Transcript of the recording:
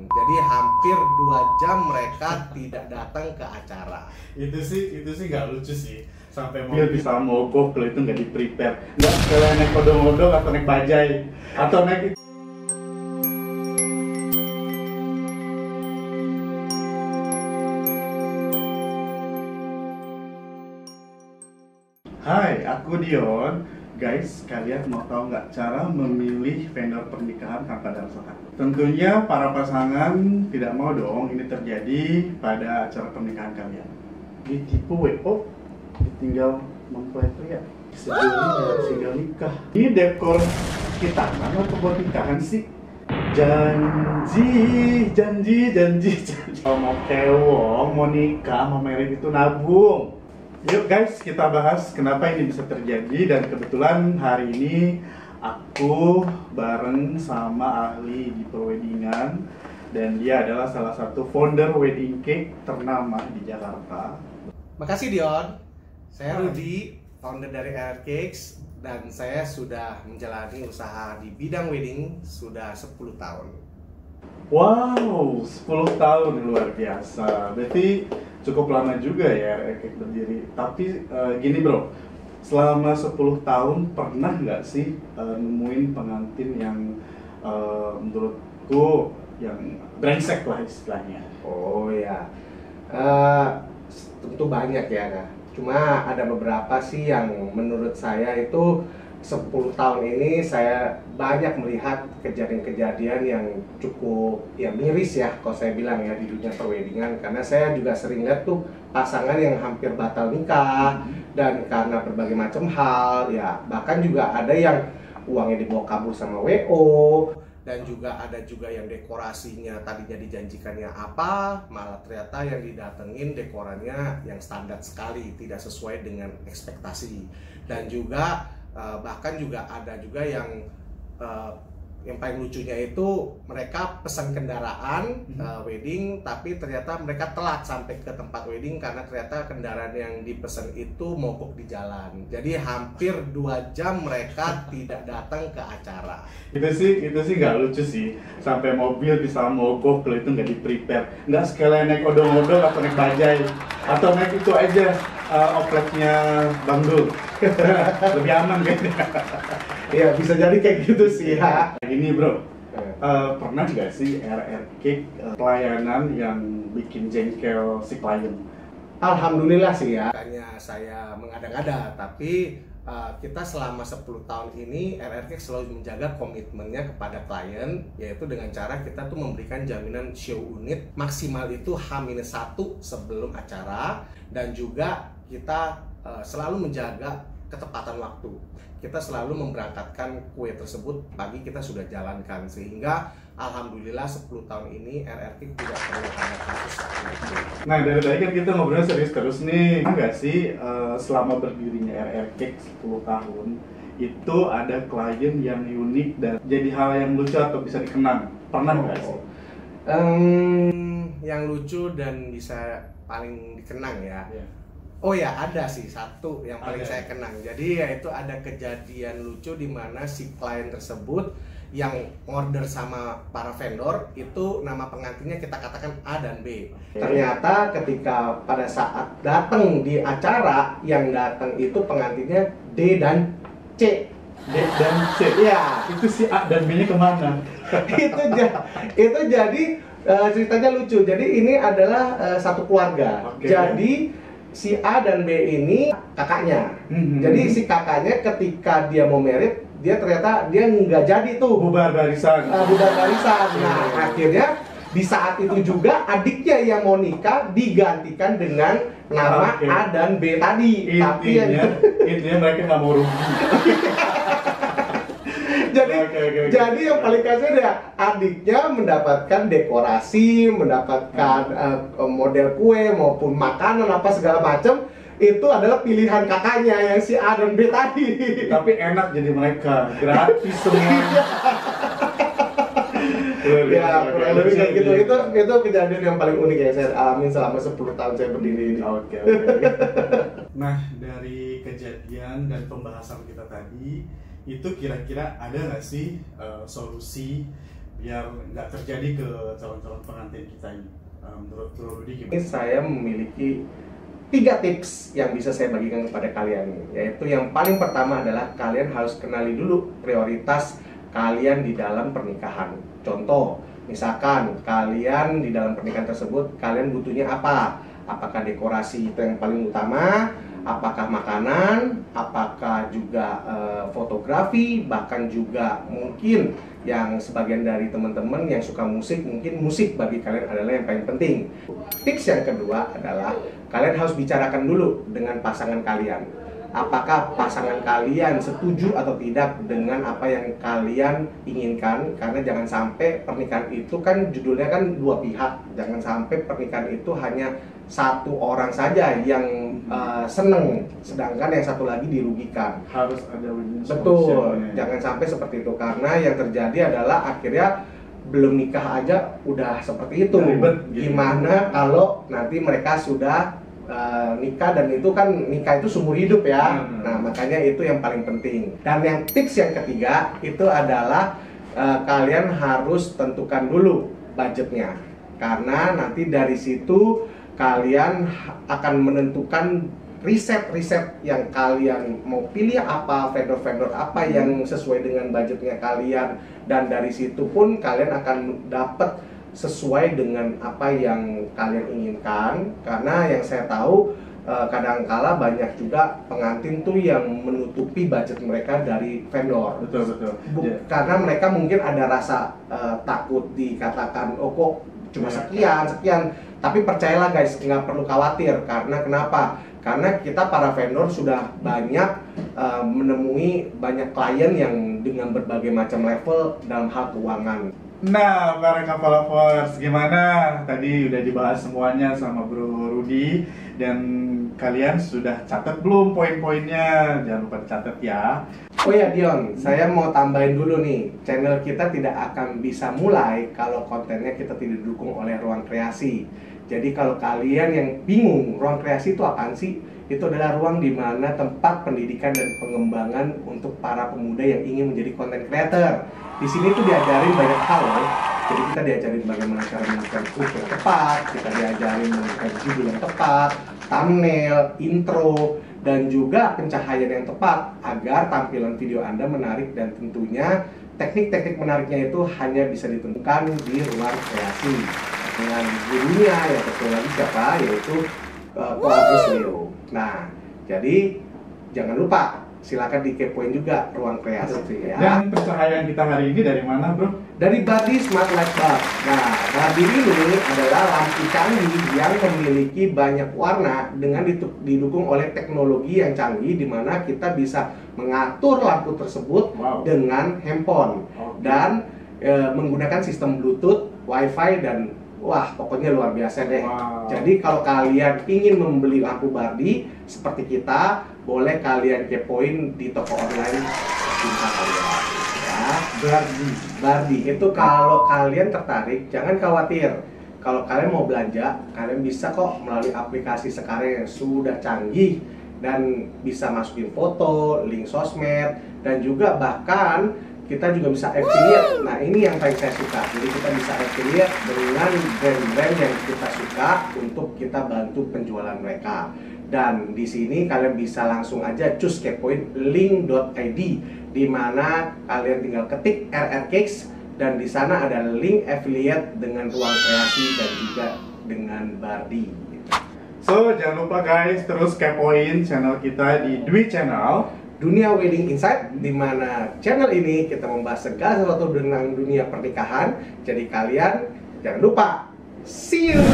Jadi hampir 2 jam mereka tidak datang ke acara. Itu sih nggak lucu sih. Sampai mobil bisa mogok kalau itu nggak di prepare. Nggak sekalian naik odong-odong atau naik bajai atau naik. Hai, aku Dion. Guys, kalian mau tahu nggak cara memilih vendor pernikahan tanpa dasar? Tentunya para pasangan tidak mau dong ini terjadi pada acara pernikahan kalian. Ditipu WO, ditinggal mempelai pria, singgah nikah. Ini dekor kita mana atau buat nikahan sih? Janji. Kalau mau kewong, mau nikah, mau married itu nabung. Yuk guys, kita bahas kenapa ini bisa terjadi. Dan kebetulan hari ini aku bareng sama ahli di perweddingan. Dan dia adalah salah satu founder wedding cake ternama di Jakarta. Makasih Dion. Saya Rudy, founder dari RR Cakes. Dan saya sudah menjalani usaha di bidang wedding sudah 10 tahun. Wow, 10 tahun, luar biasa. Berarti cukup lama juga ya RR Cake berdiri. Tapi gini bro, selama 10 tahun pernah nggak sih nemuin pengantin yang menurutku yang brengsek lah istilahnya? Oh ya, tentu banyak ya Kak. Cuma ada beberapa sih yang menurut saya itu 10 tahun ini saya banyak melihat kejadian-kejadian yang cukup ya miris ya kalau saya bilang ya di dunia perweddingan, karena saya juga sering lihat tuh pasangan yang hampir batal nikah dan karena berbagai macam hal ya, bahkan juga ada yang uangnya dibawa kabur sama WO, dan juga ada juga yang dekorasinya tadinya dijanjikannya apa, malah ternyata yang didatengin dekorannya yang standar sekali, tidak sesuai dengan ekspektasi. Dan juga bahkan juga ada juga yang paling lucunya itu mereka pesan kendaraan wedding, tapi ternyata mereka telat sampai ke tempat wedding karena ternyata kendaraan yang dipesan itu mogok di jalan. Jadi hampir 2 jam mereka tidak datang ke acara. Itu sih nggak lucu sih. Sampai mobil bisa mogok kalau itu nggak di prepare. Nggak sekalian naik odong-odong atau naik bajai atau naik itu aja opletnya Bang Dul. Lebih aman kayaknya. Ya bisa jadi kayak gitu sih ya. Ini bro, pernah nggak sih RR Cake pelayanan yang bikin jengkel si klien? Alhamdulillah sih ya. Makanya saya mengada-ngada, tapi kita selama 10 tahun ini RR Cake selalu menjaga komitmennya kepada klien, yaitu dengan cara kita tuh memberikan jaminan show unit maksimal itu H-1 sebelum acara, dan juga kita selalu menjaga ketepatan waktu. Kita selalu memberangkatkan kue tersebut pagi kita sudah jalankan, sehingga alhamdulillah 10 tahun ini RR Cake tidak pernah ada kasus seperti itu. Nah dari tadi kan kita ngobrolnya serius terus nih. Enggak sih selama berdirinya RR Cake 10 tahun itu ada klien yang unik dan jadi hal yang lucu atau bisa dikenang? Pernah nggak sih? Yang lucu dan bisa paling dikenang ya. Yeah. Oh ya, ada sih satu yang paling Ada. saya kenang. Jadi yaitu ada kejadian lucu di mana si klien tersebut yang order sama para vendor itu nama pengantinnya kita katakan A dan B. Ternyata ketika pada saat datang di acara, yang datang itu pengantinnya D dan C. D dan C? Ya. Itu si A dan B-nya kemana? itu jadi ceritanya lucu. Jadi ini adalah satu keluarga. Oke. Jadi si A dan B ini kakaknya. Jadi si kakaknya ketika dia mau merit, dia ternyata dia nggak jadi tuh Bubar barisan. bubar barisan. Nah akhirnya di saat itu juga adiknya yang mau nikah digantikan dengan nama Oke. A dan B tadi. Tapi Intinya mereka nggak mau rugi. Oke. Jadi yang paling kasar ya adiknya mendapatkan dekorasi, mendapatkan model kue maupun makanan apa segala macam, itu adalah pilihan kakaknya yang si A dan B tadi. Tapi enak jadi mereka, gratis semua. Ya kurang lebih kayak gitu. Itu kejadian yang paling unik yang saya alami selama 10 tahun saya berdiri ini. Oke. Nah dari kejadian dan pembahasan kita tadi, itu kira-kira ada nggak sih solusi biar nggak terjadi ke calon-calon pengantin kita ini? Menurut Bro Rudi Ini gimana? saya memiliki 3 tips yang bisa saya bagikan kepada kalian, yaitu yang paling pertama adalah kalian harus kenali dulu prioritas kalian di dalam pernikahan. Contoh, misalkan kalian di dalam pernikahan tersebut kalian butuhnya apa? Apakah dekorasi itu yang paling utama? Apakah makanan? Apakah juga fotografi? Bahkan juga mungkin yang sebagian dari teman-teman yang suka musik, mungkin musik bagi kalian adalah yang paling penting. Tips yang kedua adalah kalian harus bicarakan dulu dengan pasangan kalian. Apakah pasangan kalian setuju atau tidak dengan apa yang kalian inginkan? Karena jangan sampai pernikahan itu kan judulnya kan dua pihak. Jangan sampai pernikahan itu hanya satu orang saja yang seneng, sedangkan yang satu lagi dirugikan. Harus ada win-win Betul, solution-nya. jangan sampai seperti itu, karena yang terjadi adalah akhirnya belum nikah aja udah seperti itu. Ribet, gitu. Gimana kalau nanti mereka sudah nikah, dan itu kan nikah itu seumur hidup ya. Nah, makanya itu yang paling penting. Dan yang tips yang ketiga itu adalah kalian harus tentukan dulu budgetnya, karena nanti dari situ kalian akan menentukan riset-riset yang kalian mau pilih apa, vendor-vendor apa yang sesuai dengan budgetnya kalian, dan dari situ pun kalian akan dapat sesuai dengan apa yang kalian inginkan. Karena yang saya tahu kadangkala banyak juga pengantin tuh yang menutupi budget mereka dari vendor. Betul. Ya. Karena mereka mungkin ada rasa takut dikatakan, oh kok cuma sekian. Tapi percayalah guys, nggak perlu khawatir. Karena kenapa? Karena kita para vendor sudah banyak menemui banyak klien yang dengan berbagai macam level dalam hal keuangan. Nah, para couple lovers, gimana? Tadi udah dibahas semuanya sama Bro Rudi, dan kalian sudah catat belum poin-poinnya? Jangan lupa dicatat ya. Oh ya Dion, saya mau tambahin dulu nih, channel kita tidak akan bisa mulai kalau kontennya kita tidak didukung oleh Ruang Kreasi. Jadi kalau kalian yang bingung Ruang Kreasi itu apaan sih? Itu adalah ruang di mana tempat pendidikan dan pengembangan untuk para pemuda yang ingin menjadi content creator. Di sini tuh diajarin banyak hal loh. Jadi kita diajarin bagaimana cara menentukan hook yang tepat, kita diajarin menentukan judul yang tepat, thumbnail, intro, dan juga pencahayaan yang tepat agar tampilan video Anda menarik, dan tentunya teknik-teknik menariknya itu hanya bisa ditentukan di Ruang Kreasi dengan gurunya yang betul lagi siapa, yaitu Ko Agus Leo. Nah, jadi jangan lupa silakan dikepoin juga Ruang Kreasi ya. Dan pencahayaan kita hari ini dari mana, Bro? Dari Bardi Smart Light Bulb. Nah, Bardi ini adalah lampu canggih yang memiliki banyak warna dengan didukung oleh teknologi yang canggih, di mana kita bisa mengatur lampu tersebut dengan handphone dan menggunakan sistem Bluetooth, Wi-Fi, dan wah, pokoknya luar biasa deh. Jadi kalau kalian ingin membeli lampu Bardi seperti kita, boleh kalian kepoin di toko online cinta kalian. Ya, Bardi itu kalau kalian tertarik, jangan khawatir. Kalau kalian mau belanja, kalian bisa kok melalui aplikasi sekarang yang sudah canggih dan bisa masukin foto, link sosmed, dan juga bahkan kita juga bisa affiliate. Nah, ini yang paling saya suka. Jadi kita bisa affiliate dengan brand-brand yang kita suka untuk kita bantu penjualan mereka. Dan di sini kalian bisa langsung aja cus kepoin link.id, di mana kalian tinggal ketik RRCakes, dan di sana ada link affiliate dengan Ruang Kreasi dan juga dengan Bardi. So, jangan lupa guys, terus kepoin channel kita di Dwi Channel, Dunia Wedding Insight, di mana channel ini kita membahas segala sesuatu tentang dunia pernikahan. Jadi kalian jangan lupa, see you.